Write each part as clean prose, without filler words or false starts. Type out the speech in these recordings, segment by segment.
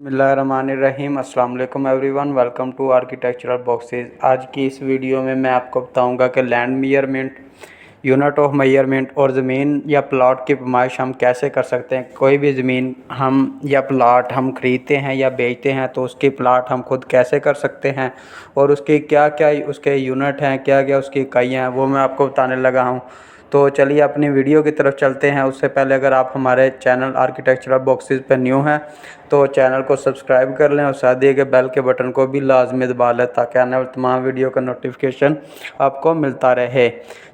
बिस्मिल्लाहिर्रहमानिर्रहीम। अस्सलाम वालेकुम everyone, welcome to architectural boxes. आज की इस वीडियो में मैं आपको बताऊंगा कि land measurement, unit of measurement और ज़मीन या प्लॉट की पैमाइश हम कैसे कर सकते हैं। कोई भी ज़मीन हम या प्लॉट हम ख़रीदते हैं या बेचते हैं तो उसकी प्लॉट हम खुद कैसे कर सकते हैं और उसकी क्या क्या उसके यूनिट हैं, क्या क्या उसकी इकाइयाँ हैं, वो मैं आपको बताने लगा हूँ। तो चलिए अपनी वीडियो की तरफ चलते हैं। उससे पहले अगर आप हमारे चैनल आर्किटेक्चरल बॉक्सेस पर न्यू हैं तो चैनल को सब्सक्राइब कर लें और साथ दिए गए बेल के बटन को भी लाजमी दबा लें ताकि आने वाले तमाम वीडियो का नोटिफिकेशन आपको मिलता रहे।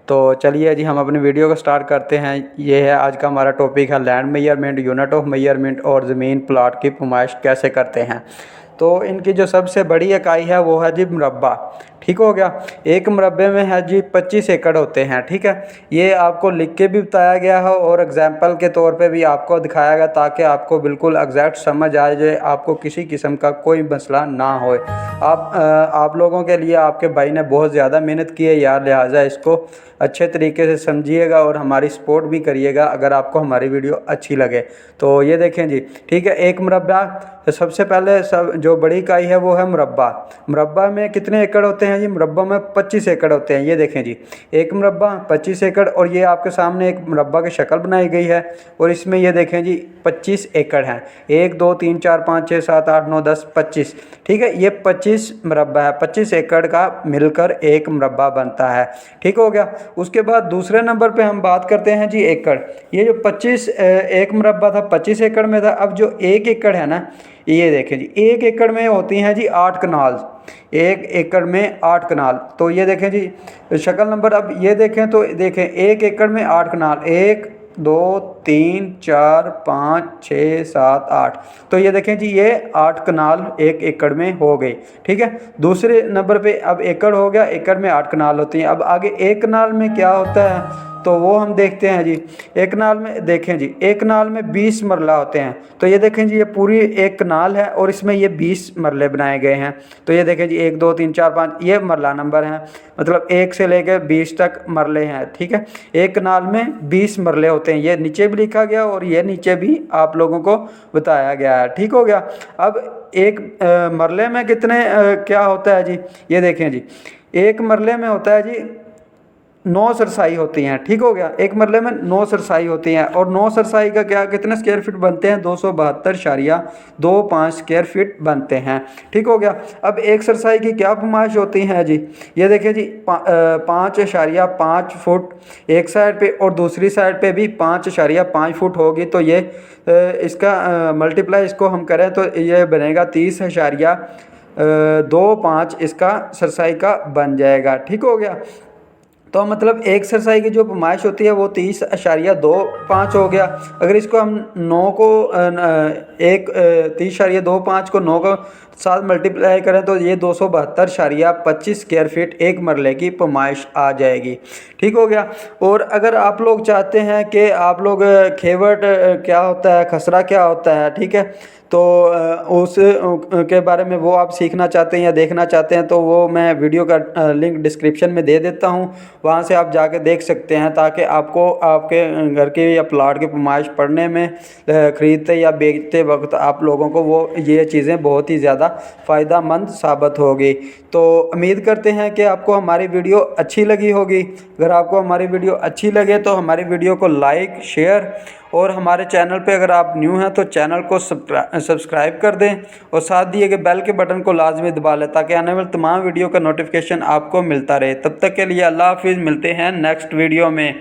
तो चलिए जी, हम अपनी वीडियो को स्टार्ट करते हैं। ये है आज का हमारा टॉपिक है land measurement, unit of measurement और ज़मीन प्लॉट की पैमाइश कैसे करते हैं। तो इनकी जो सबसे बड़ी इकाई है वो है जी मुरब्बा। ठीक हो गया। एक मुरब्बे में है जी 25 एकड़ होते हैं। ठीक है, ये आपको लिख के भी बताया गया है और एग्जाम्पल के तौर पे भी आपको दिखाया गया ताकि आपको बिल्कुल एग्जैक्ट समझ आ जाए, आपको किसी किस्म का कोई मसला ना हो। आप लोगों के लिए आपके भाई ने बहुत ज़्यादा मेहनत की है यार, लिहाजा इसको अच्छे तरीके से समझिएगा और हमारी सपोर्ट भी करिएगा अगर आपको हमारी वीडियो अच्छी लगे। तो ये देखें जी, ठीक है, एक मुरब्बा तो सबसे पहले सब जो बड़ी इकाई है वो है मुरब्बा। मुरब्बा में कितने एकड़ होते हैं जी? मुरब्बा में 25 एकड़ होते हैं। ये देखें जी, एक मुरब्बा 25 एकड़ और ये आपके सामने एक मुरब्बा की शक्ल बनाई गई है और इसमें ये देखें जी 25 एकड़ हैं। 1 2 3 4 5 6 7 8 9 10 25। ठीक है, ये 25 मुरब्बा है। 25 एकड़ का मिलकर एक मुरब्बा बनता है। ठीक हो गया। उसके बाद दूसरे नंबर पे हम बात करते हैं जी एकड़। ये जो 25 एक मुरब्बा था 25 एकड़ में था। अब जो एक एकड़ है ना, ये देखें जी, एक एकड़ में होती हैं जी 8 कनाल। एक एकड़ में 8 कनाल। तो ये देखें जी शक्ल नंबर, अब ये देखें तो देखें एक एकड़ में 8 कनाल, 1 2 3 4 5 6 7 8। तो ये देखें जी ये 8 कनाल एक एकड़ में हो गई। ठीक है, दूसरे नंबर पे अब एकड़ हो गया, एकड़ में 8 कनाल होती हैं। अब आगे एक कनाल में क्या होता है तो वो हम देखते हैं जी। एक कनाल में देखें जी, एक कनाल में 20 मरला होते हैं। तो ये देखें जी, ये पूरी एक कनाल है और इसमें ये 20 मरले बनाए गए हैं। तो ये देखें जी 1 2 3 4 5 ये मरला नंबर हैं, मतलब 1 से लेकर 20 तक मरले हैं। ठीक है, एक कनाल में 20 मरले होते हैं। ये नीचे भी लिखा गया और ये नीचे भी आप लोगों को बताया गया है। ठीक हो गया। अब एक मरले में कितने क्या होता है जी? ये देखें जी, एक मरले में होता है जी 9 सरसाई होती हैं। ठीक हो गया, एक मरले में 9 सरसाई होती हैं और 9 सरसाई का क्या कितने स्क्वायर फीट बनते हैं? 272.25 स्क्वायर फीट बनते हैं। ठीक हो गया। अब एक सरसाई की क्या पैमाइश होती है जी? ये देखिए जी 5.5 फुट एक साइड पे और दूसरी साइड पे भी 5.5 फुट होगी। तो ये इसका मल्टीप्लाई इसको हम करें तो ये बनेगा 30.25 इसका सरसाई का बन जाएगा। ठीक हो गया। तो मतलब एक सरसाई की जो पैमाइश होती है वो 30.25 हो गया। अगर इसको हम 9 को 30.25 को 9 को साथ मल्टीप्लाई करें तो ये 272.25 स्क्वायर फीट एक मरले की पैमाइश आ जाएगी। ठीक हो गया। और अगर आप लोग चाहते हैं कि आप लोग खेवट क्या होता है, खसरा क्या होता है, ठीक है, तो उस के बारे में वो आप सीखना चाहते हैं या देखना चाहते हैं तो वो मैं वीडियो का लिंक डिस्क्रिप्शन में दे देता हूँ, वहाँ से आप जाके देख सकते हैं ताकि आपको आपके घर के या प्लाट की पैमाइश पढ़ने में ख़रीदते या बेचते वक्त आप लोगों को वो ये चीज़ें बहुत ही ज़्यादा फ़ायदेमंद साबित होगी। तो उम्मीद करते हैं कि आपको हमारी वीडियो अच्छी लगी होगी। अगर आपको हमारी वीडियो अच्छी लगे तो हमारी वीडियो को लाइक शेयर और हमारे चैनल पे अगर आप न्यू हैं तो चैनल को सब्सक्राइब कर दें और साथ दिए गए बेल के बटन को लाजमी दबा लें ताकि आने वाले तमाम वीडियो का नोटिफिकेशन आपको मिलता रहे। तब तक के लिए अल्लाह हाफिज़, मिलते हैं नेक्स्ट वीडियो में।